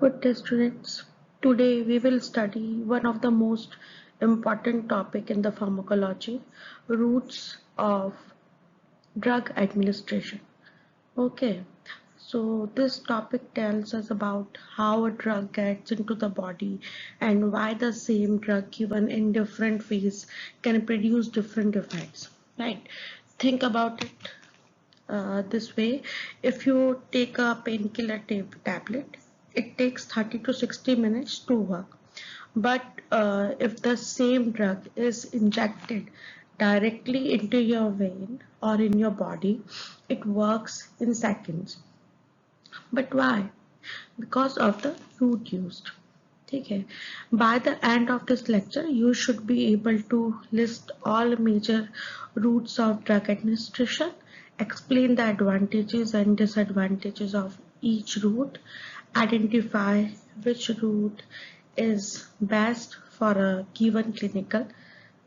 Good day, students. Today we will study one of the most important topic in the pharmacology, routes of drug administration. Okay, so this topic tells us about how a drug gets into the body and why the same drug given in different ways can produce different effects. Right? Think about it this way. If you take a painkiller tablet, it takes 30 to 60 minutes to work. But if the same drug is injected directly into your vein or in your body, it works in seconds. But why? Because of the route used. Okay. By the end of this lecture, you should be able to list all major routes of drug administration, explain the advantages and disadvantages of each route, identify which route is best for a given clinical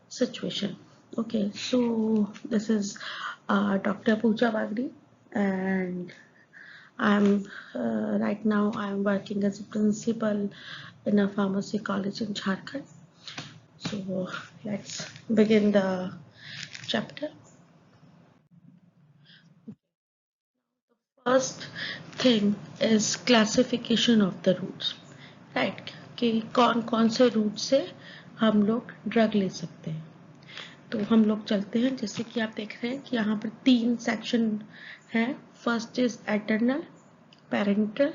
situation. Okay, so this is Dr. Pooja Bagri, and I'm right now I'm working as a principal in a pharmacy college in Jharkhand. So let's begin the chapter. First thing is classification of the routes, right? कि कौन कौन से root से हम लोग drug ले सकते हैं. तो हम लोग चलते हैं. जैसे कि आप देख रहे हैं कि यहाँ पर 3 सेक्शन है. First is eternal, parental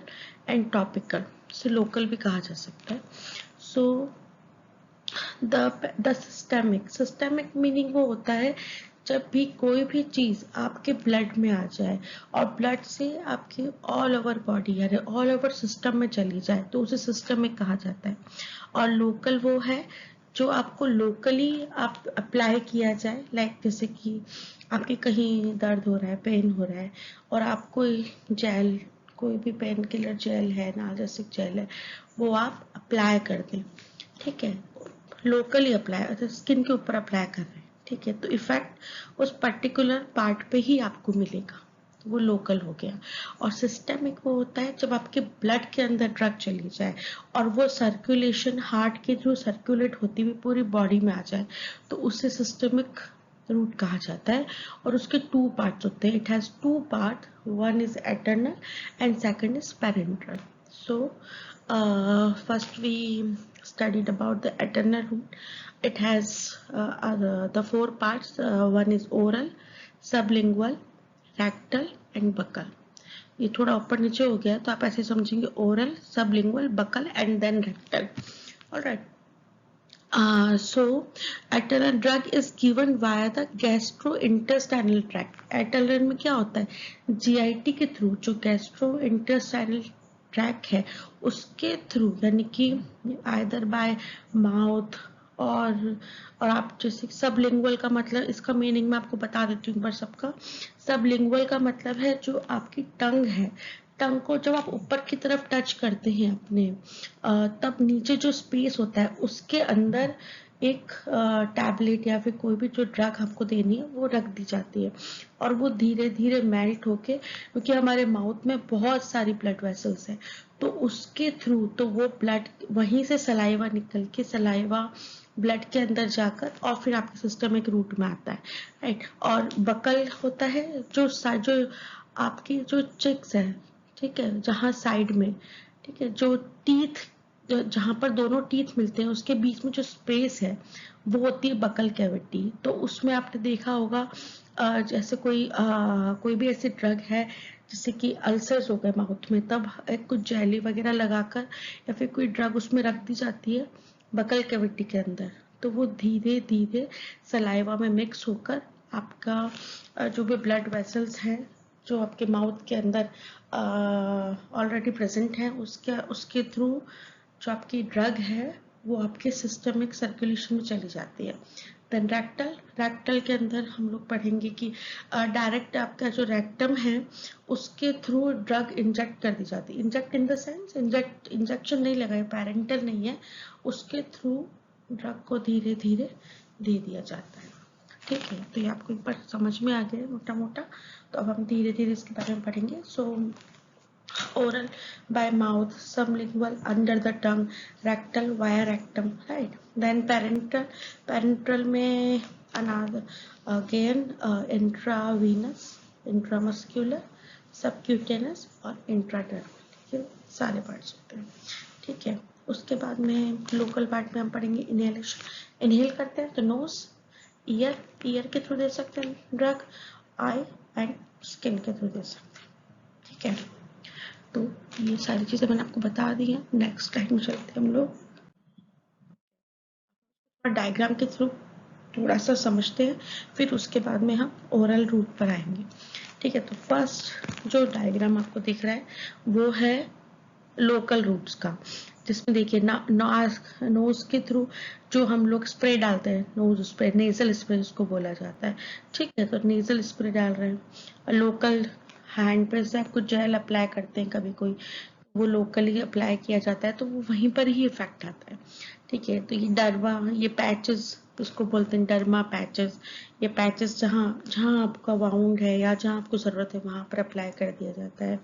and topical. से लोकल भी कहा जा सकता है. सो द सिस्टेमिक मीनिंग वो होता है जब भी कोई भी चीज आपके ब्लड में आ जाए और ब्लड से आपके ऑल ओवर बॉडी यानी ऑल ओवर सिस्टम में चली जाए तो उसे सिस्टमिक कहा जाता है. और लोकल वो है जो आपको लोकली आप अप्लाई किया जाए. लाइक जैसे कि आपके कहीं दर्द हो रहा है, पेन हो रहा है और आप कोई जेल, कोई भी पेन किलर जेल है, नालजेसिक जेल है, वो आप अप्लाई कर दें. ठीक है, लोकली अप्लाई, स्किन के ऊपर अप्लाई कर रहे हैं. ठीक है, तो इफेक्ट उस पर्टिकुलर पार्ट पे ही आपको मिलेगा. तो वो लोकल हो गया. और सिस्टेमिक वो होता है जब आपके ब्लड के अंदर ड्रग चली जाए और वो सर्कुलेशन हार्ट के थ्रू सर्कुलेट होती हुई पूरी बॉडी में आ जाए तो उसे सिस्टेमिक रूट कहा जाता है. और उसके 2 पार्ट्स होते हैं. It has 2 part. One is eternal and second is parental. So first we studied about the eternal route. It has the 4 parts. One is oral, sublingual, rectal and buccal. ये थोड़ा ऊपर नीचे हो गया तो आप ऐसे समझेंगे oral, sublingual, buccal and then rectal. All right. So eternal drug is given via the gastrointestinal tract. eternal में क्या होता है? GIT के थ्रू जो gastrointestinal ट्रैक है उसके थ्रू, यानी कि आइदर बाय माउथ और आप जैसे सबलिंगुअल का मतलब, इसका मीनिंग मैं आपको बता देती हूँ एक बार सबका. सबलिंगुअल का मतलब है जो आपकी टंग है, टंग को जब आप ऊपर की तरफ टच करते हैं अपने, तब नीचे जो स्पेस होता है उसके अंदर एक टैबलेट या फिर कोई भी जो ड्रग आपको देनी है वो रख दी जाती है. और वो धीरे धीरे मेल्ट होके, क्योंकि हमारे माउथ में बहुत सारी ब्लड वेसल्स हैं तो उसके थ्रू तो वो ब्लड वहीं से सलाइवा निकल के सलाइवा ब्लड के अंदर जाकर और फिर आपके सिस्टमिक रूट में आता है. राइट. और बकल होता है जो आपकी जो चिक्स है, ठीक है, जहाँ साइड में, ठीक है, जो टीथ, जहां पर दोनों टीथ मिलते हैं उसके बीच में जो स्पेस है वो होती है बकल कैविटी. तो उसमें आपने देखा होगा जैसे कोई भी ऐसी ड्रग है जैसे कि अल्सर्स हो गए माउथ में, तब कुछ जेली वगैरह लगाकर या फिर कोई ड्रग उसमें रख दी जाती है बकल कैविटी के अंदर. तो वो धीरे धीरे सलाइवा में मिक्स होकर आपका जो भी ब्लड वेसल्स हैं जो आपके माउथ के अंदर ऑलरेडी प्रेजेंट है उसके थ्रू जो आपकी ड्रग है वो आपके सिस्टमिक सर्कुलेशन में चली जाती है. देन रेक्टल के अंदर हम लोग पढ़ेंगे कि डायरेक्ट आपका जो रेक्टम है उसके थ्रू ड्रग इंजेक्ट कर दी जाती है. Inject in the sense injection नहीं लगाए, पेरेंटल नहीं है, उसके थ्रू ड्रग को धीरे धीरे दे दिया जाता है. ठीक है, तो ये आपको एक बार समझ में आ गया मोटा मोटा. तो अब हम धीरे धीरे इसके बारे में पढ़ेंगे. सो oral by mouth, sublingual under the tongue, rectal via rectum, right? Then parenteral में another again intravenous, intramuscular, subcutaneous और intradermal, ये सारे पार्ट्स होते हैं, ठीक है। उसके बाद में लोकल पार्ट में हम पढ़ेंगे इनहेलेशन। इनहेल करते हैं तो नोज, ईयर के थ्रू दे सकते हैं ड्रग, आई एंड स्किन के थ्रू दे सकते हैं, ठीक है। तो ये सारी चीजें मैंने आपको बता दी हैं। नेक्स्ट स्लाइड में चलते हैं हम लोग, डायग्राम के थ्रू थोड़ा सा समझते हैं, फिर उसके बाद में हम ओरल रूट पर आएंगे, ठीक है। तो फर्स्ट जो डायग्राम आपको दिख रहा है वो है लोकल रूट्स का, जिसमें देखिए नोज के थ्रू जो हम लोग स्प्रे डालते हैं, नोज स्प्रे, नेजल स्प्रे जिसको बोला जाता है, ठीक है। तो नेजल स्प्रे डाल रहे हैं, लोकल हैंड पे से आप कुछ जेल अप्लाई करते हैं कभी कोई, वो लोकली अप्लाई किया जाता है तो वो वहीं पर ही इफेक्ट आता है, ठीक है। तो ये डर्मा, ये पैचेस उसको बोलते हैं डर्मा पैचेस, ये पैचेस जहाँ जहाँ आपका वाउंड है या जहाँ आपको ज़रूरत है वहाँ पर अप्लाई कर दिया जाता है।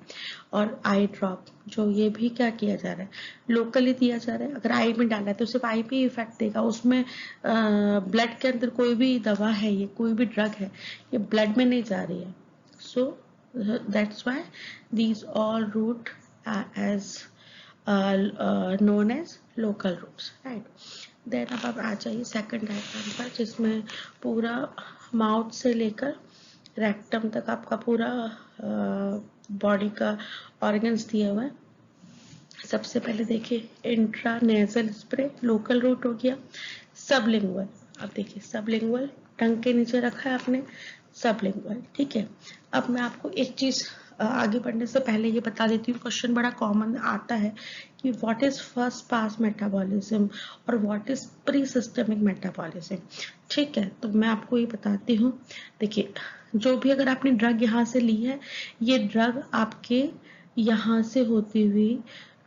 और आई ड्रॉप जो ये भी क्या किया जा रहा है, लोकली दिया जा रहा है। अगर आई में डाला है तो सिर्फ आई पे इफेक्ट देगा, उसमें ब्लड के अंदर कोई भी दवा है, ये कोई भी ड्रग है, ये ब्लड में नहीं जा रही है। So that's why these all route as known as local roots, right? Then अब आप आ जाइए सेकंड डायग्राम पर, जिसमें पूरा माउथ से लेकर रेक्टम तक आपका पूरा बॉडी का ऑर्गन्स दिया हुआ है। सबसे पहले देखिए इंट्रानेजल स्प्रे लोकल रूट हो गया। सबलिंगुअल, अब देखिए सबलिंगुअल टंग के नीचे रखा है आपने, सबलिंगुअल, ठीक है। अब मैं आपको एक चीज आगे बढ़ने से पहले ये बता देती हूँ, क्वेश्चन बड़ा कॉमन आता है कि what is first pass metabolism और what is pre systemic metabolism, ठीक है। तो मैं आपको ये बताती हूँ, देखिए जो भी अगर आपने ड्रग यहाँ से ली है, ये ड्रग आपके यहाँ से होती हुई,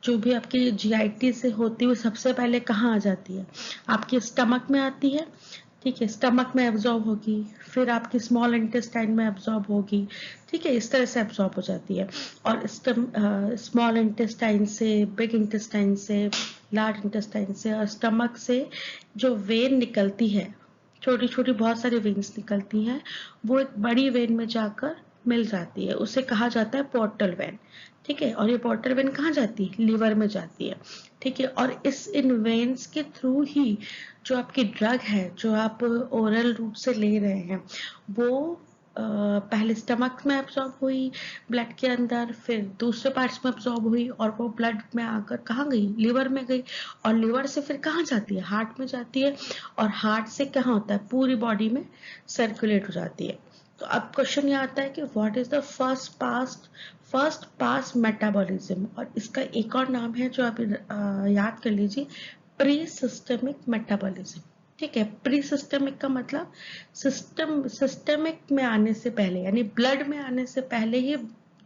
जो भी आपके जीआईटी से होती हुई सबसे पहले कहाँ आ जाती है, आपके स्टमक में आती है, ठीक है। स्टमक में एब्जॉर्ब होगी, फिर आपके स्मॉल इंटेस्टाइन में एब्जॉर्ब होगी, ठीक है। इस तरह से एब्जॉर्ब हो जाती है। और स्मॉल इंटेस्टाइन से, बिग इंटेस्टाइन से, लार्ज इंटेस्टाइन से और स्टमक से जो वेन निकलती है, छोटी छोटी बहुत सारी वेन्स निकलती हैं, वो एक बड़ी वेन में जाकर मिल जाती है, उसे कहा जाता है पोर्टल वेन, ठीक है। और ये पोर्टल वेन कहाँ जाती है, लीवर में जाती है, ठीक है। और इन वेन्स के थ्रू ही जो आपकी ड्रग है, जो आप ओरल रूट से ले रहे हैं, वो पहले स्टमक में एब्जॉर्ब हुई ब्लड के अंदर, फिर दूसरे पार्ट्स में एब्जॉर्ब हुई और वो ब्लड में आकर कहाँ गई, लिवर में गई। और लिवर से फिर कहाँ जाती है, हार्ट में जाती है। और हार्ट से कहाँ होता है, पूरी बॉडी में सर्कुलेट हो जाती है। तो अब क्वेश्चन ये आता है कि what is the first pass metabolism, और इसका एक और नाम है जो आप याद कर लीजिए, प्री सिस्टमिक मेटाबॉलिज्म, ठीक है। प्री सिस्टमिक का मतलब सिस्टमिक में आने से पहले, यानी ब्लड में आने से पहले ही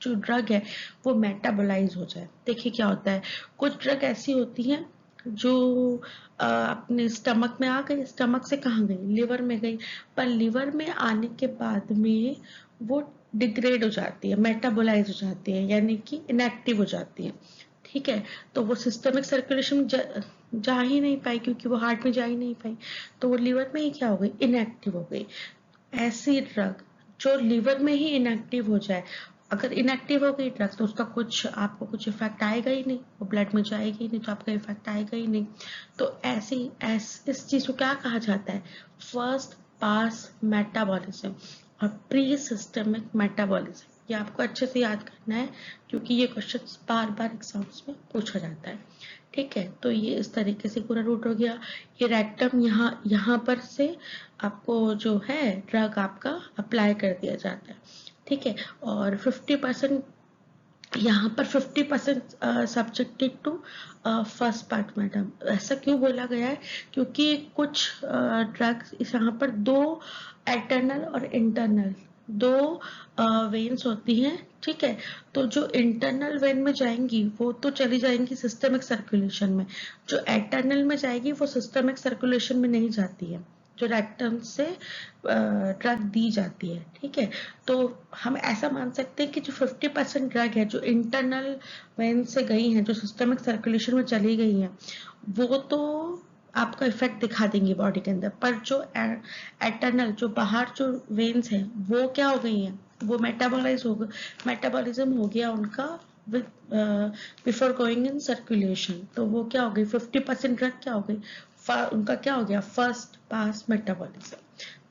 जो ड्रग है वो मेटाबोलाइज हो जाए। देखिए क्या होता है, कुछ ड्रग ऐसी होती हैं जो अपने स्टमक में आ गई, स्टमक से कहाँ गई, लिवर में गई, पर लिवर में आने के बाद में वो डिग्रेड हो जाती है, मेटाबोलाइज हो जाती है, यानी कि इनएक्टिव हो जाती है, ठीक है। तो वो सिस्टमिक सर्कुलेशन जा ही नहीं पाई, क्योंकि वो हार्ट में जा ही नहीं पाई, तो वो लिवर में ही क्या हो गई, इनएक्टिव हो गई। ऐसी ड्रग जो लिवर में ही इनएक्टिव हो जाए, अगर इनएक्टिव हो गई ड्रग तो उसका आपको कुछ इफेक्ट आएगा ही नहीं, वो ब्लड में जाएगी ही नहीं, तो आपका इफेक्ट आएगा ही नहीं। तो इस चीज को क्या कहा जाता है, फर्स्ट पास मेटाबॉलिज्म और प्री सिस्टमिक मेटाबॉलिज्म। ये आपको अच्छे से याद करना है, क्योंकि ये क्वेश्चन बार बार एग्जाम्स में पूछा जाता है, ठीक है। तो ये इस तरीके से पूरा रूट हो गया। ये रेक्टम यहाँ पर से आपको जो है ड्रग आपका अप्लाई कर दिया जाता है, ठीक है। और 50% यहाँ पर 50% subjected to first part madam, ऐसा क्यों बोला गया है, क्योंकि कुछ ड्रग्स यहाँ पर दो एक्सटर्नल और इंटरनल दो वेन्स होती हैं, ठीक है। तो जो इंटरनल वेन में जाएंगी वो तो चली जाएंगी सिस्टमिक सर्कुलेशन में, जो एक्सटर्नल में जाएगी वो सिस्टमिक सर्कुलेशन में नहीं जाती है, जो रेक्टम से ड्रग दी जाती है, ठीक है। तो हम ऐसा मान सकते हैं कि जो 50% ड्रग है जो इंटरनल वेन से गई हैं, जो सिस्टमिक सर्कुलेशन में चली गई हैं, वो तो आपका इफेक्ट दिखा देंगी बॉडी के अंदर, पर जो एटर्नल, जो बाहर जो वेन्स हैं, वो क्या हो गई हैं, वो मेटाबॉलिज्म हो गया उनका with before going in circulation. तो वो क्या हो गई, 50% ड्रग क्या हो गई, उनका क्या हो गया, फर्स्ट पास मेटाबॉलिज्म।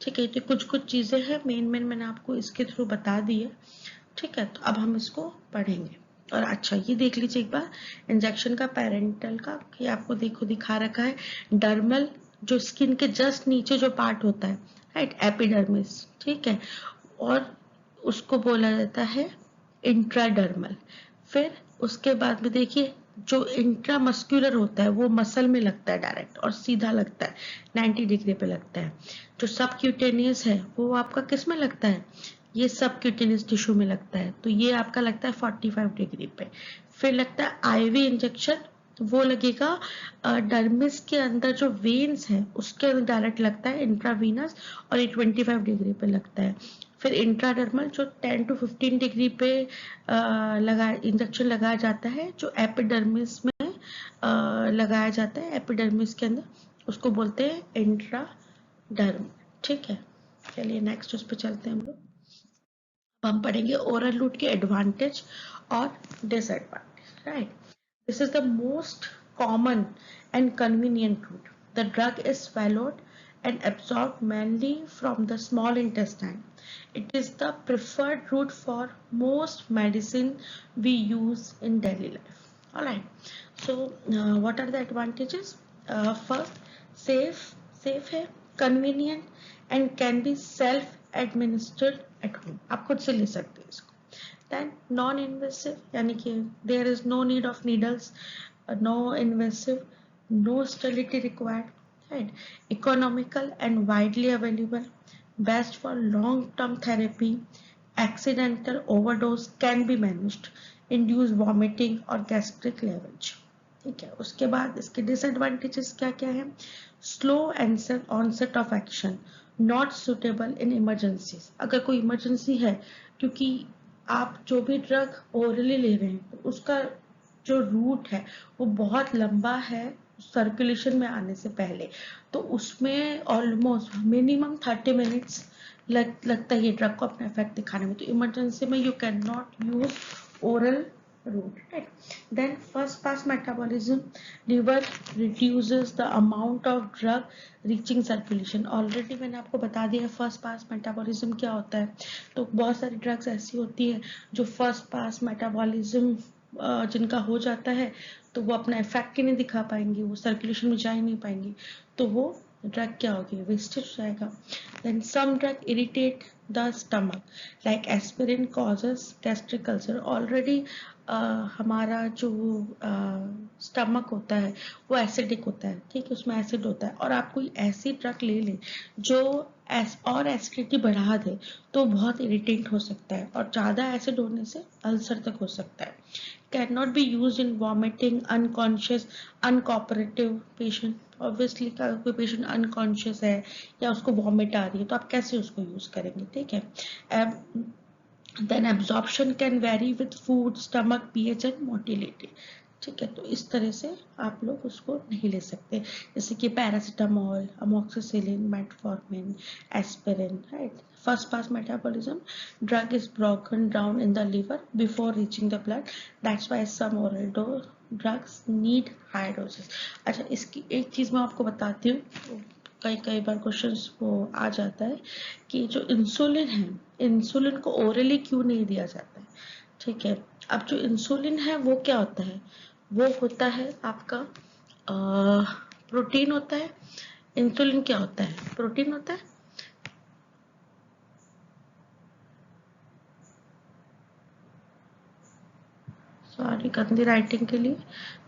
ठीक है, तो कुछ कुछ चीजें हैं मेन मैंने आपको इसके थ्रू बता दी है। ठीक है, तो अब हम इसको पढ़ेंगे। और अच्छा ये देख लीजिए एक बार इंजेक्शन का, पेरेंटल का, ये आपको देखो दिखा रखा है। डर्मल, जो स्किन के जस्ट नीचे जो पार्ट होता है, राइट, एपिडर्मिस, ठीक है। और उसको बोला जाता है इंट्राडर्मल। फिर उसके बाद में देखिए, जो इंट्रामस्कुलर होता है वो मसल में लगता है डायरेक्ट और सीधा लगता है, 90 डिग्री पे लगता है। जो सबक्यूटेनियस है वो आपका किस में लगता है, ये सबक्यूटेनियस टिश्यू में लगता है, तो ये आपका लगता है 45 डिग्री पे। फिर लगता है आईवी इंजेक्शन, तो वो लगेगा डर्मिस के अंदर जो वेन्स है उसके अंदर डायरेक्ट लगता है, इंट्रावीनस, और ये 25 डिग्री पे लगता है। फिर इंट्राडर्मल जो 10 to 15 डिग्री पे इंजेक्शन लगाया जाता है, जो एपिडर्मिस में लगाया जाता है, एपिडर्मिस के अंदर, उसको बोलते हैं इंट्राडर्म। ठीक है, चलिए नेक्स्ट उस पर चलते हैं हम लोग। अब हम पढ़ेंगे ओरल रूट के एडवांटेज और disadvantage, right. This is the most common and convenient route. The drug is swallowed and absorbed mainly from the small intestine. It is the preferred route for most medicine we use in daily life. All right. So, what are the advantages? First, safe है, convenient and can be self administered at home. आप खुद से ले सकते हैं इसको। Then non-invasive, यानी कि there is no need of needles, no invasive, no sterility required, right? Economical and widely available, best for long-term therapy. Accidental overdose can be managed, induce vomiting or gastric leverage. ठीक है, उसके बाद इसके disadvantages क्या क्या है? Slow onset of action, not suitable in emergency. अगर कोई इमरजेंसी है, क्योंकि आप जो भी ड्रग ओरली ले रहे हैं तो उसका जो रूट है वो बहुत लंबा है सर्कुलेशन में आने से पहले, तो उसमें ऑलमोस्ट मिनिमम 30 मिनट्स लगता है ये ड्रग को अपना इफेक्ट दिखाने में। तो इमरजेंसी में you can not use oral route, right? Then first pass metabolism, liver reduces the amount of drug reaching circulation. Already मैंने आपको बता दिया first pass metabolism क्या होता है। तो बहुत सारी ड्रग्स ऐसी होती है जो first pass metabolism जिनका हो जाता है, तो वो अपना इफेक्ट ही नहीं दिखा पाएंगी, वो सर्कुलेशन में जा ही नहीं पाएंगी, तो वो ड्रग क्या होगी, वेस्टेज हो जाएगा। Then some drug irritate the stomach, like aspirin causes gastric ulcer. Already हमारा जो स्टमक होता है वो एसिडिक होता है, ठीक है, उसमें एसिड होता है, और आप कोई ऐसी ड्रग ले लें जो और एसिडिटी बढ़ा दे, तो बहुत इरिटेंट हो सकता है, और ज़्यादा एसिड होने से अल्सर तक हो सकता है। Can not be use in vomiting unconscious uncooperative patient. Obviously कोई पेशेंट अनकॉन्शियस है या उसको वॉमिट आ रही है, तो आप कैसे उसको यूज करेंगे, ठीक है। Then absorption can vary with food, stomach pH and motility. ठीक है, तो इस तरह से आप लोग उसको नहीं ले सकते, जैसे कि paracetamol, amoxicillin, metformin, aspirin, right. First pass metabolism, drug is broken down in the liver before reaching the blood, that's why some oral drugs need high doses. अच्छा, इसकी एक चीज मैं आपको बताती हूँ, कई बार क्वेश्चंस वो आ जाता है कि जो इंसुलिन है, इंसुलिन को ओरली क्यों नहीं दिया जाता है, ठीक है। अब जो इंसुलिन है वो क्या होता है, वो होता है आपका प्रोटीन होता है। इंसुलिन क्या होता है, प्रोटीन होता है। सॉरी गंदी राइटिंग के लिए,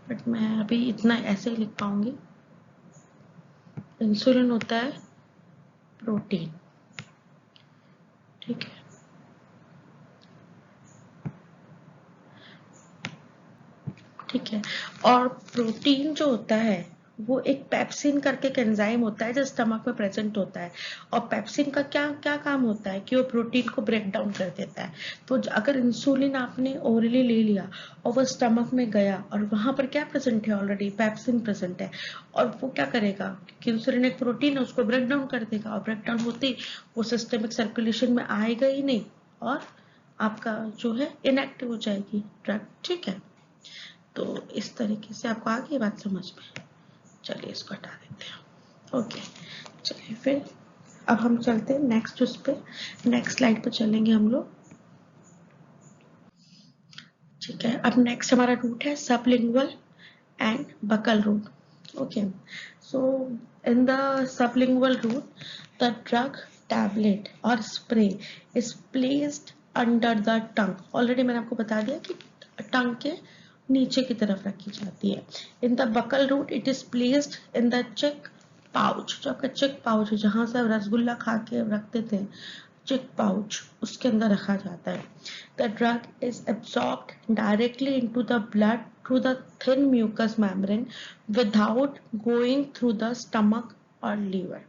बट मैं अभी इतना ऐसे ही लिख पाऊंगी। इंसुलिन होता है प्रोटीन, ठीक है। ठीक है, और प्रोटीन जो होता है वो एक पेप्सिन करके एक एंजाइम होता है जो स्टमक में प्रेजेंट होता है, और पेप्सिन का क्या क्या काम होता है कि वो प्रोटीन को ब्रेक डाउन कर देता है। तो अगर इंसुलिन आपने ओरली ले लिया और वो स्टमक में गया और वहां पर क्या प्रेजेंट है, ऑलरेडी पेप्सिन प्रेजेंट है, और वो क्या करेगा कि इंसुलिन एक प्रोटीन है उसको ब्रेक डाउन कर देगा, और ब्रेक डाउन होते ही वो सिस्टमिक सर्कुलेशन में आएगा ही नहीं और आपका जो है इनएक्टिव हो जाएगी ड्रग। ठीक है, तो इस तरीके से आपको आ गई बात समझ में। चलिए इसको हटा देते हैं। ओके, चलिए फिर अब हम चलते हैं नेक्स्ट उस पे, नेक्स्ट स्लाइड पे चलेंगे हम लोग। ठीक है, अब नेक्स्ट हमारा रूट है sublingual and buccal route. Okay, so in the sublingual route the drug tablet और spray is placed under the tongue. Already मैंने आपको बता दिया कि टंग के नीचे की तरफ रखी जाती है। In the buccal route it is placed in the cheek pouch, जो आपका चिक पाउच है जहां से आप रसगुल्ला खा के रखते थे, चिक पाउच, उसके अंदर रखा जाता है। The drug is absorbed directly into the blood through the thin mucous membrane without going through the stomach और लीवर।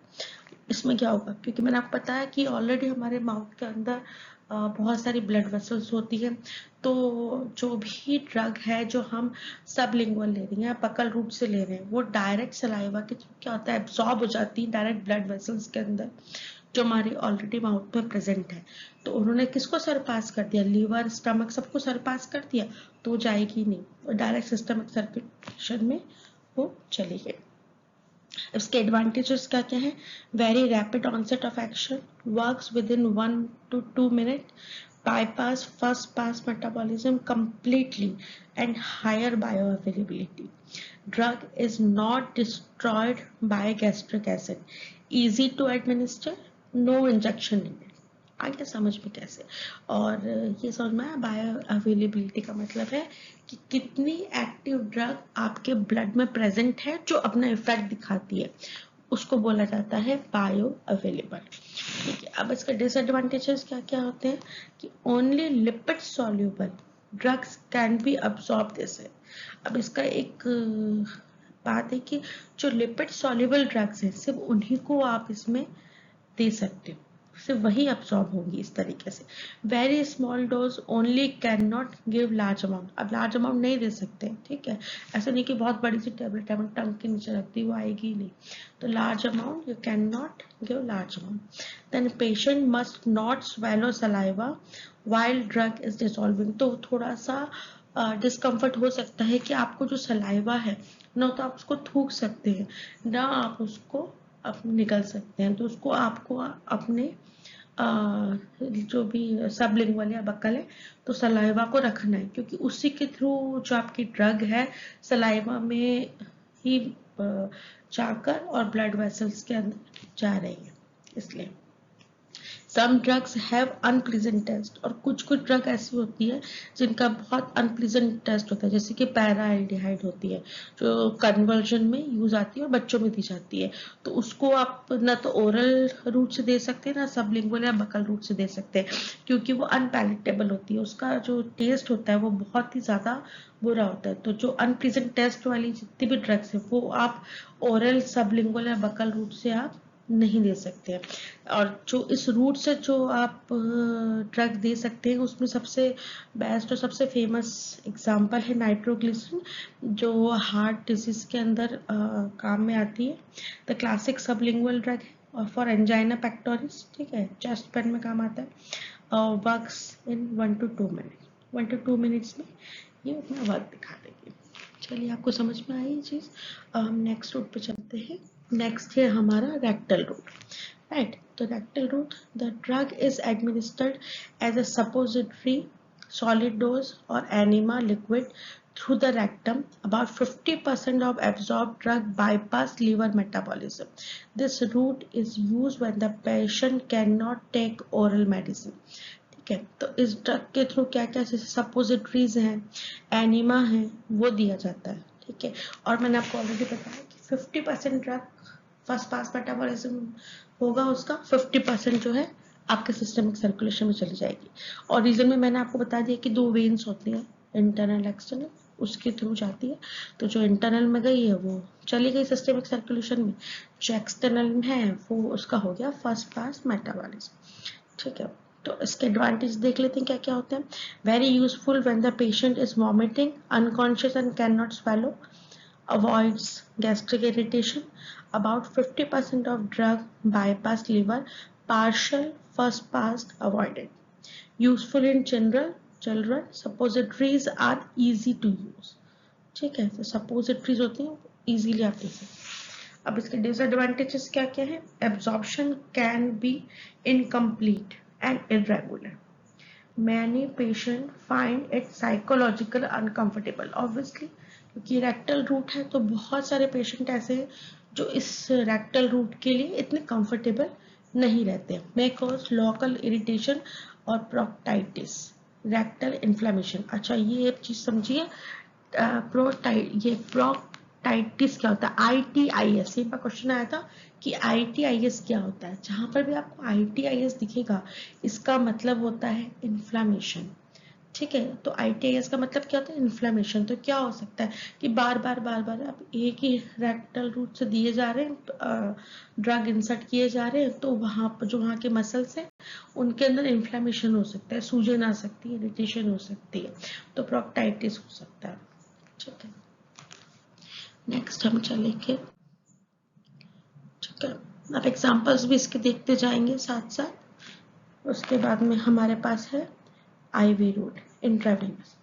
इसमें क्या होगा, क्योंकि मैंने आपको बताया कि ऑलरेडी हमारे माउथ के अंदर बहुत सारी ब्लड वेसल्स होती है, तो जो भी ड्रग है जो हम सबलिंगुअल ले रहे हैं, बकल रूट से ले रहे हैं, वो डायरेक्ट सलाइवा के थ्रू क्या होता है, एब्सॉर्ब हो जाती है डायरेक्ट ब्लड वेसल्स के अंदर जो हमारी ऑलरेडी माउथ में प्रेजेंट है। तो उन्होंने किसको सरपास कर दिया, लीवर स्टमक सबको सरपास कर दिया, तो जाएगी नहीं, वो डायरेक्ट सिस्टमिक सर्कुलेशन में वो चली गई। इसके एडवांटेजेस क्या क्या है, very rapid onset of action, works within 1 to 2 minutes, bypass first pass metabolism completely and higher bioavailability. Drug is not destroyed by gastric acid, easy to administer, no injection needed। आगे समझ में कैसे, और ये समझ में आया bio availability का मतलब है कि कितनी एक्टिव ड्रग आपके ब्लड में प्रेजेंट है जो अपना इफेक्ट दिखाती है, उसको बोला जाता है बायो अवेलेबल। ठीक है, अब इसका डिसएडवांटेजेस क्या क्या होते हैं कि only lipid soluble drugs can be absorb this है। अब इसका एक बात है कि जो लिपिड सॉल्यूबल ड्रग्स है सिर्फ उन्हीं को आप इसमें दे सकते हो, सिर्फ वही अब्सॉर्ब होंगी इस तरीके से। Very small dose only can not give large amount, अब लार्ज अमाउंट नहीं दे सकते, ठीक है, ऐसा नहीं कि बहुत बड़ी सी टेबलेट है टंग के नीचे रखती वो आएगी नहीं, तो large amount you can not give large amount. Then patient must not swallow saliva while drug is dissolving, तो थोड़ा सा डिस्कम्फर्ट हो सकता है कि आपको जो सलाइवा है ना तो आप उसको थूक सकते हैं ना आप उसको निकल सकते हैं, तो उसको आपको अपने जो भी सबलिंगुअल या बक्कल है तो सलाइवा को रखना है, क्योंकि उसी के थ्रू जो आपकी ड्रग है सलाइवा में ही जाकर और ब्लड वेसल्स के अंदर जा रही है, इसलिए। Some drugs have unpleasant taste, और कुछ कुछ ड्रग ऐसी होती है जिनका बहुत अनप्लीजेंट टेस्ट होता है, जैसे कि पैराएल्डिहाइड होती है जो कन्वर्जन में यूज आती है और बच्चों में दी जाती है, तो उसको आप ना तो ओरल रूट से दे सकते हैं ना सबलिंगुअल या बकल रूट से दे सकते हैं, क्योंकि वो अनपैलेटेबल होती है, उसका जो टेस्ट होता है वो बहुत ही ज्यादा बुरा होता है। तो जो अनप्लीजेंट टेस्ट वाली जितनी भी ड्रग्स है वो आप ओरल सबलिंगुअल या बकल रूट से आप नहीं दे सकते हैं। और जो इस रूट से जो आप ड्रग दे सकते हैं उसमें सबसे बेस्ट और सबसे फेमस एग्जांपल है नाइट्रोग्लिसरिन जो हार्ट डिजीज के अंदर काम में आती है। द क्लासिक सबलिंगुअल ड्रग है और फॉर एंजाइना पेक्टोरिस, ठीक है, चेस्ट पेन में काम आता है। Works in 1 to 2 minutes, 1 to 2 minutes में ये अपना वर्क दिखा देगी। चलिए आपको समझ में आई ये चीज। हम नेक्स्ट रूट पे चलते हैं। नेक्स्ट है हमारा रेक्टल रूट, राइट। तो rectal route, the drug is administered as a suppository solid dose or enema liquid through the rectum. About 50% of absorbed drug bypass liver metabolism. This route is used when the patient cannot take oral medicine. ठीक है, तो इस drug के through क्या क्या जैसे suppositories हैं, enema है, वो दिया जाता है, ठीक है। और मैंने आपको ऑलरेडी बताया कि 50% ड्रग फर्स्ट पास मेटाबॉलिज्म होगा, उसका 50% जो है आपके सिस्टमिक सर्कुलेशन में चली जाएगी। और रीजन में मैंने आपको बता दिया कि 2 वेन्स होती हैं, इंटरनल एक्सटर्नल, उसके थ्रू जाती है। तो जो इंटरनल में गई है वो चली गई सिस्टमिक सर्कुलेशन में, जो एक्सटर्नल में है वो उसका हो गया फर्स्ट पास मेटाबॉलिज्म। ठीक है, तो इसके एडवांटेज देख लेते हैं क्या क्या होते हैं। Very useful when the patient is vomiting, unconscious and can not swallow, avoids gastric irritation. About 50% of drug bypass liver, partial first pass avoided. Useful in general children, suppositories are easy to use. ठीक है, तो suppositories होती हैं easily आप दे सकते। अब इसके disadvantages क्या क्या है। Absorption can be incomplete and irregular, many patient find it psychological uncomfortable obviously, क्योंकि रेक्टल रूट है तो बहुत सारे पेशेंट ऐसे हैं जो इस रेक्टल रूट के लिए इतने कंफर्टेबल नहीं रहते। मे कॉज लोकल इरिटेशन और प्रोक्टाइटिस, रेक्टल इन्फ्लेमेशन। अच्छा ये एक चीज समझिए, ये प्रोक्टाइटिस क्या होता है, ITIS, ये क्वेश्चन आया था कि ITIS क्या होता है। जहां पर भी आपको ITIS दिखेगा इसका मतलब होता है इन्फ्लेमेशन। ठीक है, तो ITIS का मतलब क्या होता है, इन्फ्लेमेशन। तो क्या हो सकता है कि बार बार आप एक ही रेक्टल रूट से दिए जा रहे हैं, ड्रग इंसर्ट किए जा रहे हैं, तो वहां पर जो वहां के मसल्स हैं उनके अंदर इन्फ्लेमेशन हो सकता है, सूजन आ सकती है, इरिटेशन हो सकती है, तो प्रोक्टाइटिस हो सकता है। ठीक है, नेक्स्ट हम चलेंगे। ठीक है, अब एग्जांपल्स भी इसके देखते जाएंगे साथ साथ। उसके बाद में हमारे पास है IV route, intravenous.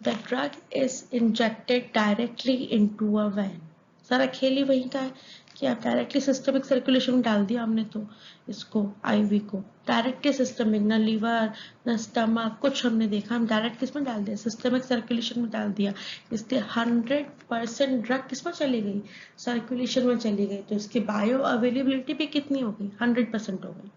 The drug is injected directly into a vein. सारा खेल ही वही का है कि आप डायरेक्टली सिस्टमिक सर्कुलेशन में डाल दिया हमने, तो इसको IV को डायरेक्टली सिस्टमिक, न लीवर न स्टमक कुछ हमने देखा, हम डायरेक्ट किसमें डाल दिया, सिस्टमिक सर्कुलेशन में डाल दिया। इसलिए 100% ड्रग किस में चली गई, सर्कुलेशन में चली गई, तो इसकी बायो अवेलेबिलिटी भी कितनी हो गई, 100% हो गई।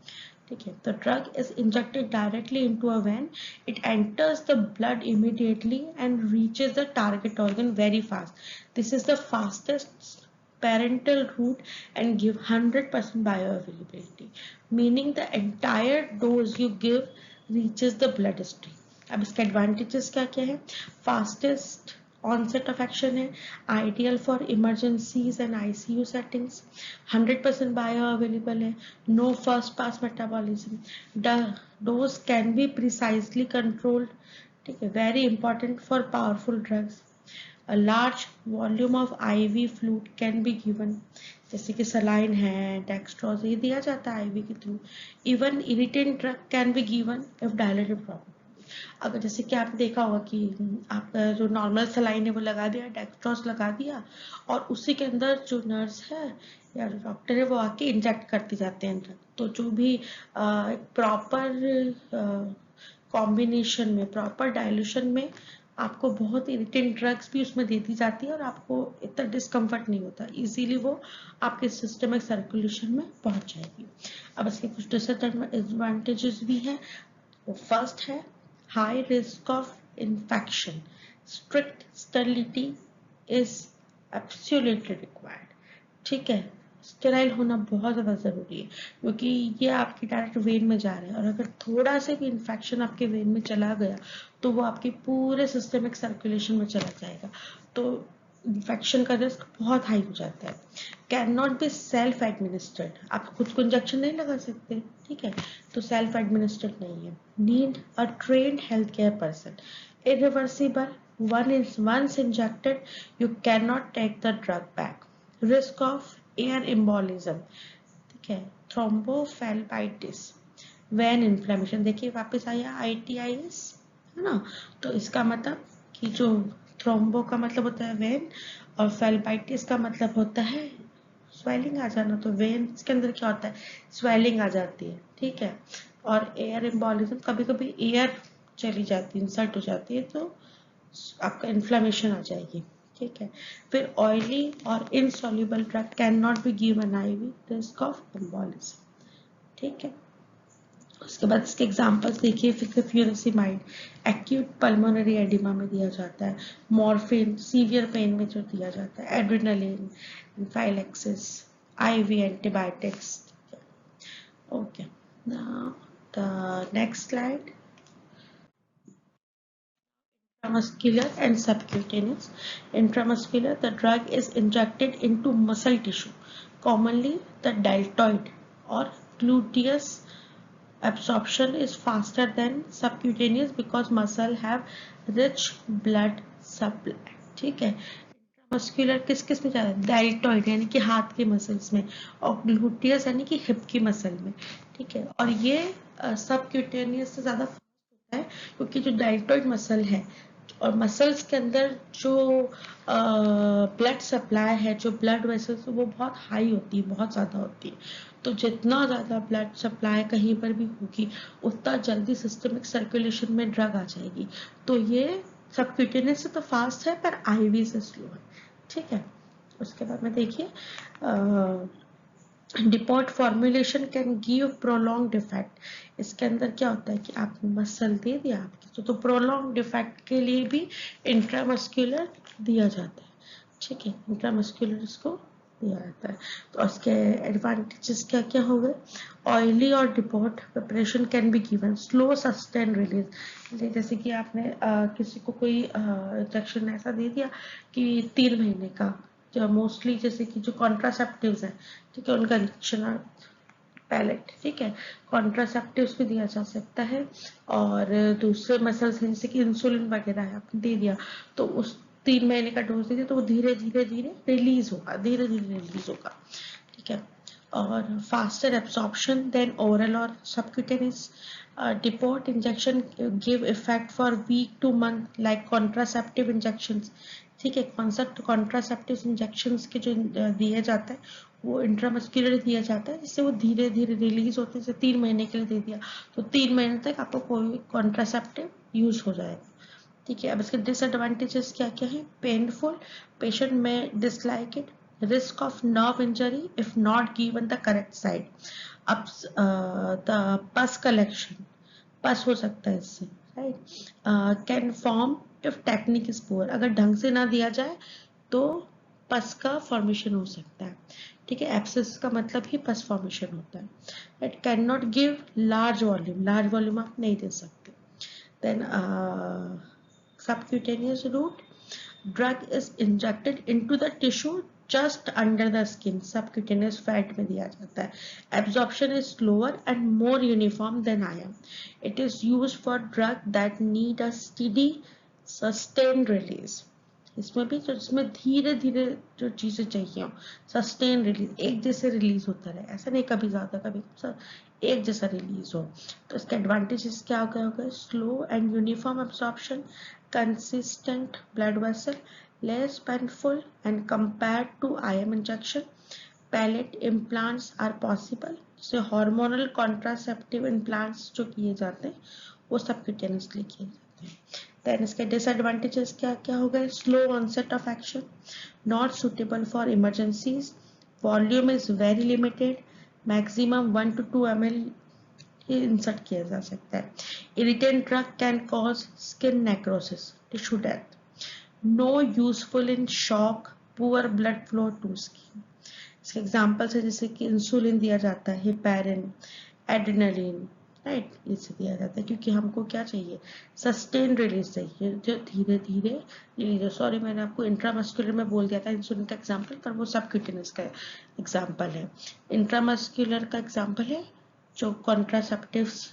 ठीक है, the drug is injected directly into a vein. It enters the blood immediately and reaches the target organ very fast. This is the fastest parental route and give 100% bioavailability, meaning the entire dose you give reaches the bloodstream. अब इसके advantages क्या क्या है। Fastest onset of action है, ideal for emergencies and ICU settings, 100% bioavailable है, no first pass metabolism, the dose can be precisely controlled, ठीक है, very important for powerful drugs, a large volume of IV fluid can be given, जैसे कि saline है, dextrose, ये दिया जाता है IV के through. Even irritant drug can be given if dialytic problem. अगर जैसे कि आपने देखा होगा कि आपका जो नॉर्मल सलाइन है वो लगा दिया, डेक्सट्रोज लगा दिया, और उसी के अंदर जो नर्स है या जो डॉक्टर है वो आके इंजेक्ट करते जाते हैं। तो जो भी प्रॉपर कॉम्बिनेशन में, प्रॉपर डाइल्यूशन में आपको बहुत इरिटेंट ड्रग्स भी उसमें दे दी जाती है और आपको इतना डिस्कम्फर्ट नहीं होता, इजीली वो आपके सिस्टमिक सर्कुलेशन में पहुंच जाएगी। अब इसके कुछ डिसएडवांटेजेस भी हैं। फर्स्ट है high risk of infection. Strict sterility is absolutely required. ठीक है, स्टेराइल होना बहुत ज़्यादा ज़रूरी है, क्योंकि ये आपकी डायरेक्ट वेन में जा रहा है, और अगर थोड़ा से भी इन्फेक्शन आपके वेन में चला गया तो वो आपके पूरे सिस्टमिक सर्कुलेशन में चला जाएगा, तो इन्फेक्शन का रिस्क बहुत हाई हो जाता है। Can not be self administered, आप खुद को इंजेक्शन नहीं लगा सकते, ठीक है, तो सेल्फ एडमिनिस्ट्रेड नहीं है। Need a trained health care person, irreversible, once injected you cannot take the drug back, risk of air embolism, ठीक है, थ्रोम्बोफेल्पाइटिस, वेन इन्फ्लेमेशन, देखिए वापस आया ITIS, है ना। तो इसका मतलब कि जो थ्रोम्बो का मतलब होता है वेन, और फेल्पाइटिस का मतलब होता है स्वेलिंग आ जाना, तो वेन्स के अंदर क्या होता है, स्वेलिंग आ जाती है, ठीक है। और एयर एम्बोलिज्म, कभी कभी एयर चली जाती है, इंसर्ट हो जाती है, तो आपका इन्फ्लेमेशन आ जाएगी, ठीक है। फिर ऑयली और insoluble drug can not be given IV, risk of embolism, ठीक है। उसके बाद इसके एग्जांपल्स देखिए। फ्यूरासिमाइड एक्यूट पल्मोनरी एडिमा में दिया जाता है, मॉर्फिन सीवियर पेन में जो दिया जाता है, adrenaline, phylaxis, IV antibiotics. Okay, now the next slide, intramuscular and subcutaneous. Intramuscular, the drug is injected into muscle tissue, commonly the deltoid or gluteus. Absorption is faster than subcutaneous because muscle have rich blood supply. ठीक है, muscular किस किस में ज्यादा, deltoid यानी कि हाथ के मसल्स में, और ग्लूटियस यानी कि हिप की मसल में. ठीक है, और ये सबक्यूटेनियस से ज्यादा होता है क्योंकि जो डेल्टॉइड मसल है और मसल्स के अंदर जो ब्लड सप्लाई है, जो ब्लड वेसल्स, वो बहुत हाई होती है, बहुत ज़्यादा होती है. तो जितना ज़्यादा ब्लड सप्लाई कहीं पर भी होगी उतना जल्दी सिस्टमिक सर्कुलेशन में ड्रग आ जाएगी. तो ये सबक्यूटेनियस से तो फास्ट है पर आईवी से स्लो है. ठीक है, उसके बाद में देखिए depot formulation can give prolonged effect. इसके अंदर क्या होता है कि आपने मसल दे दिया आपकी तो प्रोलॉन्ग्ड इफेक्ट के लिए भी इंट्रामस्कुलर दिया जाता है. ठीक है, इंट्रामस्कुलर इसको दिया जाता है. तो उसके एडवांटेजेस क्या क्या हो गए. ऑयली और depot preparation can be given, slow sustain release. जैसे कि आपने किसी को कोई इंजेक्शन ऐसा दे दिया कि 3 महीने का, जो मोस्टली जैसे कि जो कॉन्ट्रासेप्टिव्स हैं, ठीक है, उनका इंजेक्शन पैलेट. ठीक है, कॉन्ट्रासेप्टिव्स भी दिया जा सकता है. और दूसरे मसल्स हैं जैसे कि इंसुलिन वगैरह आपने दे दिया तो उस 3 महीने का डोज दे दिया तो वो धीरे धीरे धीरे रिलीज होगा, धीरे धीरे रिलीज होगा. ठीक है, और फास्टर एब्सॉर्प्शन देन ओरल और subcutaneous. Depot injection give effect for week to month like contraceptive injections. ठीक है, कॉन्सेप्ट कॉन्ट्रासेप्टिव इंजेक्शंस के जो दिए जाता है वो इंट्रामस्कुलर दिया जाता है जिससे वो धीरे धीरे रिलीज होते हैं. जैसे 3 महीने के लिए दे दिया तो 3 महीने तक आपको कोई कॉन्ट्रासेप्टिव यूज हो जाएगा. ठीक है, अब इसके डिसएडवांटेजेस क्या क्या है. पेनफुल, पेशेंट में dislike it. Risk of nerve injury if not given the correct side. अब द पस कलेक्शन, पस हो सकता है इससे, right. Can form if technique is poor, अगर ढंग से ना दिया जाए तो पस का फॉर्मेशन हो सकता है. ठीक है, एब्सेस का मतलब ही पस फॉर्मेशन होता है. It can not give large volume, large volume आप नहीं दे सकते. Then subcutaneous route, drug is injected into the tissue just under the skin. subcutaneous fat में दिया जाता है. absorption is slower and more uniform than IM. it is used for drug that need a steady sustained release. इसमें भी जो इसमें धीरे धीरे जो चीजें चाहिए हो, सस्टेन रिलीज, एक जैसे रिलीज होता रहे, ऐसा नहीं कभी ज्यादा कभी एक जैसा रिलीज हो. तो इसके एडवांटेजेस क्या होगा. Slow and uniform absorption, consistent blood vessel, less painful and compared to IM injection. Pellet implants are possible. So hormonal contraceptive implants जो किए जाते हैं वो subcutaneously किए जाते हैं. Then इसके disadvantages क्या क्या हो गए. slow onset of action, not suitable for emergencies, volume is very limited, maximum 1 to 2 ml insert किया जा सकता है. Irritant drug can cause skin necrosis, tissue death. No useful in shock, poor blood flow to skin. इसके examples है जैसे कि insulin दिया जाता है, हेपेरिन, एड्रेनलिन, राइट, इसे दिया जाता है क्योंकि हमको क्या चाहिए, सस्टेन रिलीज चाहिए, जो धीरे धीरे रिलीज. सॉरी मैंने आपको इंट्रामस्कुलर में बोल दिया था इंसुलिन का एग्जांपल, पर वो सबक्यूटेनियस का एग्जांपल है. इंट्रामस्कुलर का एग्जांपल है जो कॉन्ट्रासेप्टिव्स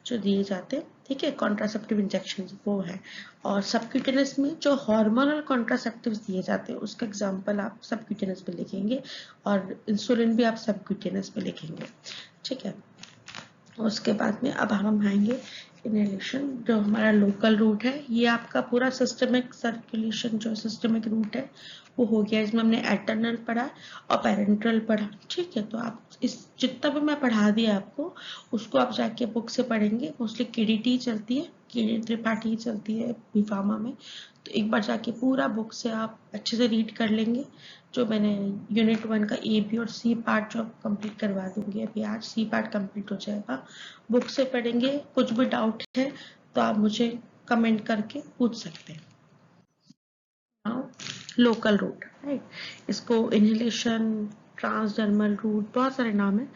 जो दिए जाते हैं. ठीक है, कॉन्ट्रासेप्टिव इंजेक्शन वो है. और सबक्यूटेनियस में जो हार्मोनल कॉन्ट्रासेप्टिव्स दिए जाते हैं उसका एग्जांपल आप सबक्यूटेनियस पे लिखेंगे और इंसुलिन भी आप सबक्यूटेनियस पे लिखेंगे. ठीक है, उसके बाद में अब हम आएंगे इनहेलेशन, जो हमारा लोकल रूट है. ये आपका पूरा सिस्टमिक सर्कुलेशन जो सिस्टमिक रूट है वो हो गया. इसमें हमने एटर्नल पढ़ा और पेरेंट्रल पढ़ा. ठीक है, तो आप इस जितना भी मैं पढ़ा दिया आपको उसको आप जाके बुक से पढ़ेंगे. मोस्टली केडीटी चलती है, केडी त्रिपाठी चलती है बीफार्मा में. तो एक बार जाके पूरा बुक से आप अच्छे से रीड कर लेंगे. जो मैंने यूनिट 1 का ए बी और सी पार्ट जो कंप्लीट करवा दूंगी अभी, आज सी पार्ट कंप्लीट हो जाएगा. बुक से पढ़ेंगे. कुछ भी डाउट है तो आप मुझे कमेंट करके पूछ सकते हैं. लोकल रूट, राइट, इसको इनहेलेशन, ट्रांसडर्मल रूट, बहुत सारे नाम है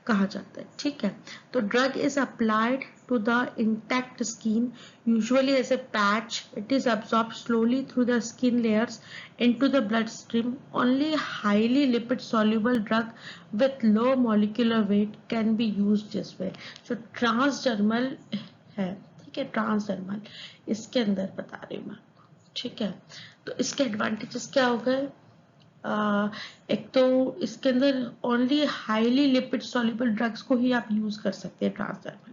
कहा जाता है. ठीक है, तो drug is applied to the intact skin, usually as a patch. It is absorbed slowly through the skin layers into the bloodstream. Only highly lipid soluble drug with low molecular weight can be used this way. So transdermal है, ठीक है, transdermal इसके अंदर बता रही हूँ मैं, ठीक है। तो इसके एडवांटेजेस क्या हो गए? एक तो इसके अंदर only highly lipid soluble drugs को ही आप यूज कर सकते हैं ट्रांसडर्मल।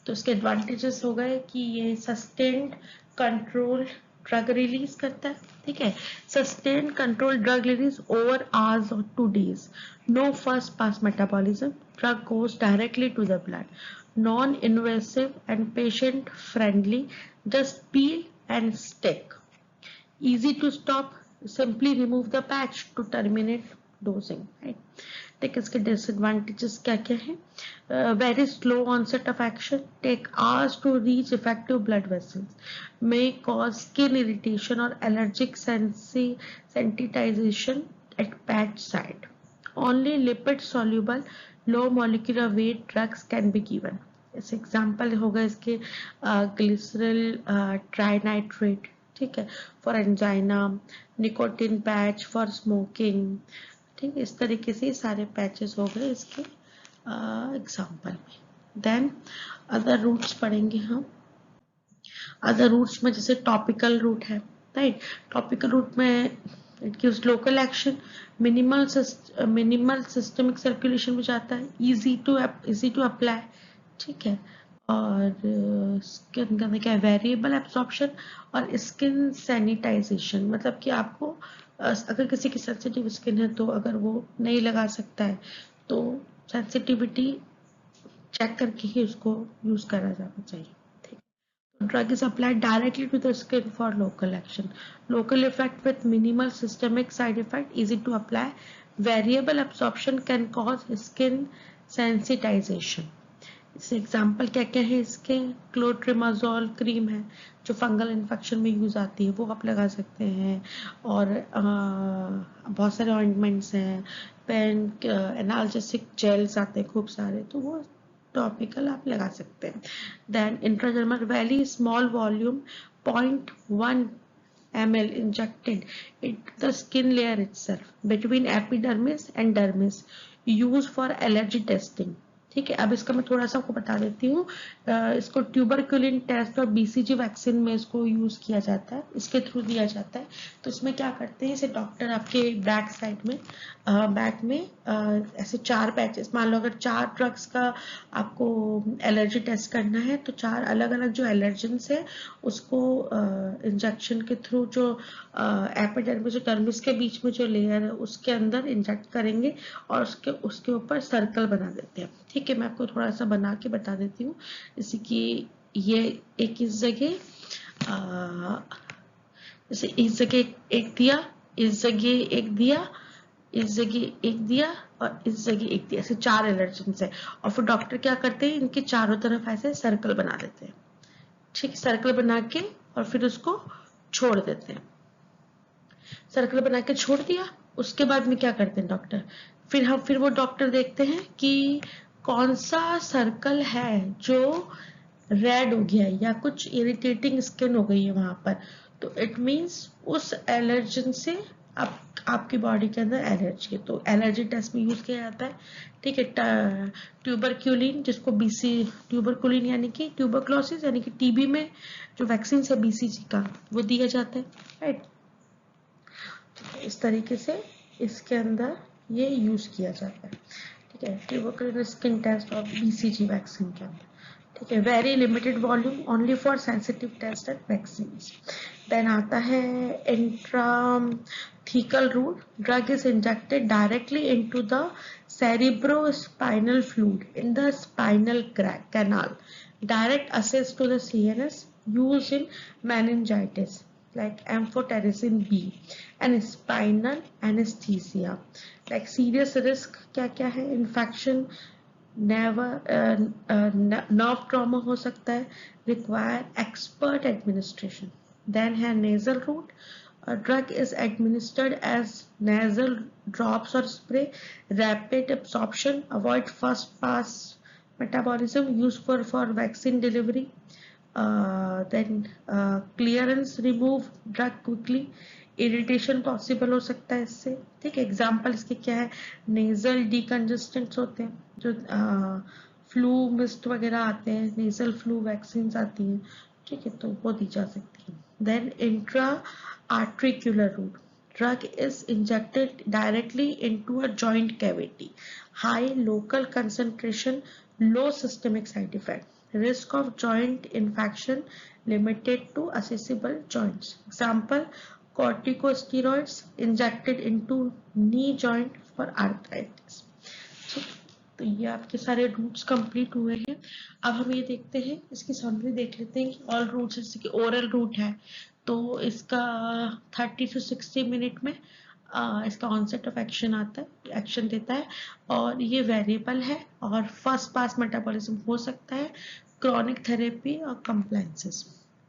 तो इसके एडवांटेजेस हो गए कि ये सस्टेन्ड कंट्रोल ड्रग रिलीज करता है, ठीक है, sustained control drug release over hours और 2 days, no first pass metabolism, drug goes directly to the blood, non invasive and patient friendly, just peel and stick, easy to stop, simply remove the patch to terminate dosing, right? देखिए इसके disadvantages क्या क्या है? Very slow onset of action, take hours to reach effective blood vessels, may cause skin irritation or allergic sensitization at patch site. Only lipid soluble low molecular weight drugs can be given. इस example होगा इसके glycerol trinitrate, ठीक है, for angina, nicotine patch for smoking, ठीक है, इस तरीके से सारे पैचेस हो गए इसके एग्जाम्पल में। देन अदर रूट्स पढ़ेंगे हम। अदर रूट्स में जैसे टॉपिकल रूट है, राइट, टॉपिकल रूट में it gives local action, minimal systemic circulation में जाता है, इजी टू अप्लाई, ठीक है, और इसके अंदर क्या है, वेरिएबल एब्जॉर्प्शन और स्किन सैनिटाइजेशन, मतलब कि आपको अगर किसी की सेंसिटिव स्किन है तो अगर वो नहीं लगा सकता है तो सेंसिटिविटी चेक करके ही उसको यूज करा जाना चाहिए, ठीक है। Drug is applied directly to the skin for local action, local effect with minimal systemic side effect, easy to apply, variable absorption can cause skin sensitization. इस एग्जाम्पल क्या क्या है इसके? क्लोट्रिमाजोल क्रीम है जो फंगल इन्फेक्शन में use आती है, वो आप लगा सकते हैं, और बहुत सारे ऑइंटमेंट्स हैं, पेन एनाल्जेसिक जेल्स आते हैं खूब सारे, तो वो टॉपिकल आप लगा सकते हैं। Then intradermal, very small volume 0.1 ml injected into the skin layer itself between epidermis and dermis, used for allergy testing, ठीक है। अब इसका मैं थोड़ा सा आपको बता देती हूँ, इसको ट्यूबरक्यूलिन टेस्ट और बीसीजी वैक्सीन में इसको यूज किया जाता है, इसके थ्रू दिया जाता है। तो इसमें क्या करते हैं, इसे डॉक्टर आपके बैक साइड में बैक में ऐसे 4 पैचेस, मान लो अगर 4 ड्रग्स का आपको एलर्जी टेस्ट करना है तो 4 अलग अलग जो एलर्जेंस है उसको इंजेक्शन के थ्रू जो एपिडर्मिस और डर्मिस के बीच में जो लेयर है उसके अंदर इंजेक्ट करेंगे और उसके ऊपर सर्कल बना देते हैं, ठीक है। मैं आपको थोड़ा सा बना के बता देती हूँ, जैसे कि ये एक इस जगह जैसे इस जगह एक दिया, इस जगह एक दिया, इस जगह एक दिया और इस जगह एक दिया, ऐसे 4 एलर्जेंस है। और फिर डॉक्टर क्या करते हैं, इनके चारों तरफ ऐसे सर्कल बना देते हैं, ठीक, सर्कल बना के और फिर उसको छोड़ देते हैं। सर्कल बना के छोड़ दिया, उसके बाद में क्या करते हैं डॉक्टर, फिर वो डॉक्टर देखते हैं कि कौन सा सर्कल है जो रेड हो गया है या कुछ इरिटेटिंग स्किन हो गई है वहां पर, तो इट मींस उस एलर्जन से आपकी बॉडी के अंदर एलर्जी है, तो एलर्जी टेस्ट में यूज किया जाता है, ठीक है। ट्यूबरक्यूलिन, जिसको बीसी ट्यूबरक्यूलिन यानी कि ट्यूबरक्लोसिस यानी कि टीबी में जो वैक्सीन है बीसीजी का वो दिया जाता है, राइट। इस तरीके से इसके अंदर ये यूज किया जाता है, ठीक है, ट्यूबरक्लोसिस स्किन टेस्ट और बीसीजी वैक्सीन के अंदर, ठीक है। Very limited volume, only for sensitive test and vaccine. Then आता है intrathecal route, drug is injected directly into the cerebrospinal fluid in the spinal canal, direct access to the CNS, used in meningitis like amphotericin B and spinal anesthesia. Like serious risk क्या क्या है, infection, nerve trauma हो सकता है, require expert administration. Then है nasal route, a drug is administered as nasal drops or spray, rapid absorption, avoid first pass metabolism used for vaccine delivery. Then clearance, remove drug quickly. Irritation possible हो सकता है इससे, ठीक है। Example इसके क्या है, नेजल डिकंजेस्टेंट्स होते हैं, जो फ्लू मिस्ट वगैरह आते हैं, नेजल फ्लू वैक्सीन आती हैं, ठीक है, तो वो दी जा सकती है। Then intra articular route, drug is injected directly into a joint cavity, high local concentration, low systemic side effect, risk of joint infection limited to accessible joints. Example, corticosteroids injected into knee joint for arthritis. तो ये आपके सारे roots complete हुए हैं। अब हम ये देखते हैं, इसकी समरी देख लेते हैं कि ऑल रूट्स, जैसे कि ओरल रूट है तो इसका 30 to 60 मिनट में इसका ऑनसेट ऑफ एक्शन आता है, एक्शन देता है, और ये वेरिएबल है और फर्स्ट पास मेटाबॉलिज्म हो सकता है, क्रॉनिक थेरेपी और कंप्लायंसेस,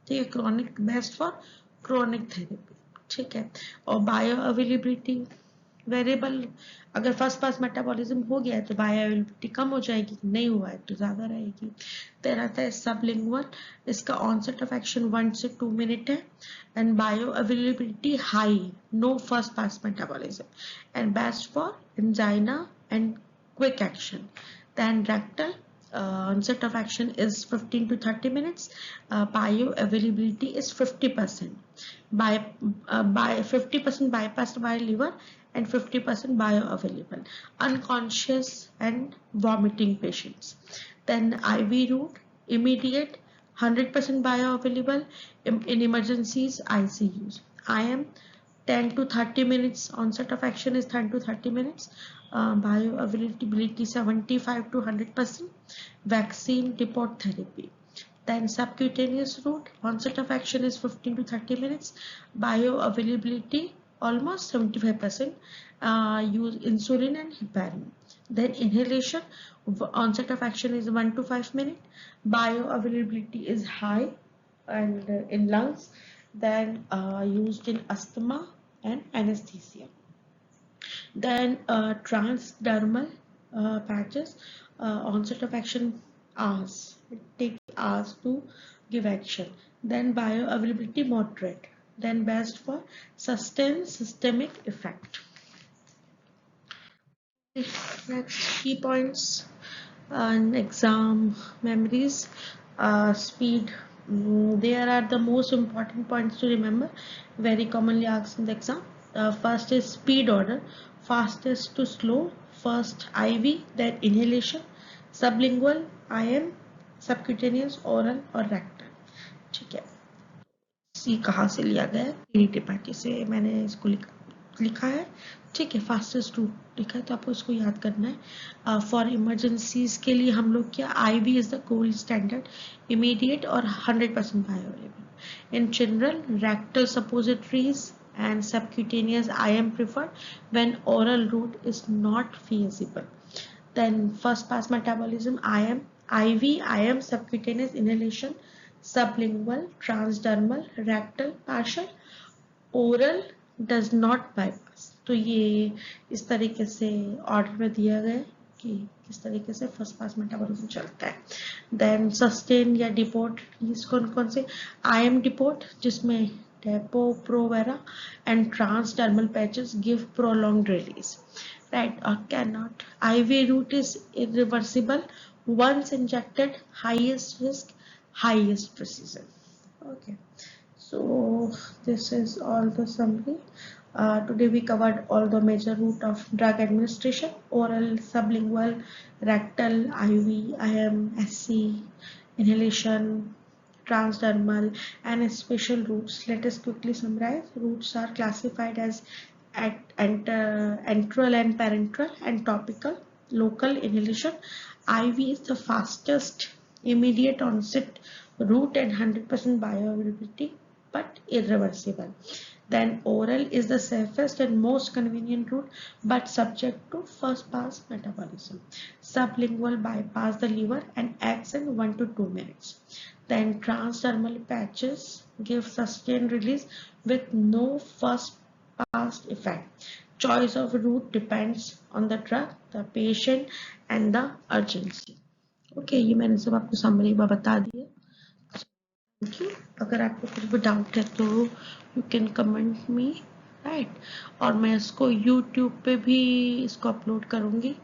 ठीक है, chronic best for chronic therapy, ठीक है। और बायो अवेलेबिलिटी वेरिएबल, अगर फर्स्ट पास मेटाबॉलिज्म हो गया है तो बायो अवेलेबिलिटी कम हो जाएगी, नहीं हुआ है तो ज्यादा रहेगी। देन आता है सबलिंगुअल, इसका ऑनसेट ऑफ एक्शन 1 से 2 मिनट है, and bioavailability high, no first pass metabolism, and best for angina and quick action. Then rectal, onset of action is 15 to 30 minutes. Bioavailability is 50%. By 50% bypassed by liver and 50% bioavailable. Unconscious and vomiting patients. Then IV route, immediate, 100% bioavailable. In emergencies, ICUs. IM 10 to 30 minutes, onset of action is 10 to 30 minutes, bioavailability 75 to 100%, vaccine depot therapy. Then subcutaneous route, onset of action is 15 to 30 minutes, bioavailability almost 75%, use insulin and heparin. Then inhalation, onset of action is 1 to 5 minutes, bioavailability is high and in lungs, then used in asthma and anesthesia. Then transdermal patches, onset of action hours, it takes hours to give action. Then bioavailability moderate, then best for sustained systemic effect. Next key points and exam memories. Speed, there are the most important points to remember, very commonly asked in the exam. First is speed order, fastest to slow, first IV, then inhalation, sublingual, IM, subcutaneous, oral और rectal, ठीक है। सी कहाँ से लिया गया है, त्रिपाठी से मैंने इसको लिखा है, ठीक है। फास्टेस्ट रूट लिखा है तो आपको इसको याद करना है। फॉर इमरजेंसीज के लिए हम लोग क्या, IV is the gold standard, immediate और 100% bioavailable. In general rectal suppositories and subcutaneous IM preferred when oral route is not feasible. Then first pass metabolism, IM, IV, IM, subcutaneous, inhalation, sublingual, transdermal, rectal, partial, oral does not bypass. तो ये इस तरीके से order में दिया गया कि किस तरीके से फर्स्ट पास मेटाबॉलिज्म चलता है। देन सस्टेन या डिपोर्ट, कौन कौन से, IM डिपोर्ट जिसमें Depo Provera and transdermal patches give prolonged release, right, or cannot. IV route is irreversible, once injected, highest risk, highest precision. Okay, so this is all the summary. Today we covered all the major route of drug administration: oral, sublingual, rectal, IV, IM, SC, inhalation, transdermal, and special routes. Let us quickly summarize. Routes are classified as enteral and parenteral and topical. Local inhalation, IV is the fastest immediate onset route and 100% bioavailability but irreversible. Then oral is the safest and most convenient route but subject to first pass metabolism. Sublingual bypass the liver and acts in 1 to 2 minutes. Then transdermal patches give sustained release with no first pass effect. Choice of route depends on the drug, the patient, and the urgency. Okay, ये मैंने सब आपको summary में बता दिया। Thank you. अगर आपको कुछ भी डाउट है तो you can comment me, right. और मैं इसको यूट्यूब पे भी इसको अपलोड करूँगी,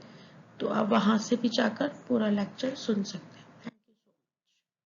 तो आप वहाँ से भी जाकर पूरा लेक्चर सुन सकते हैं।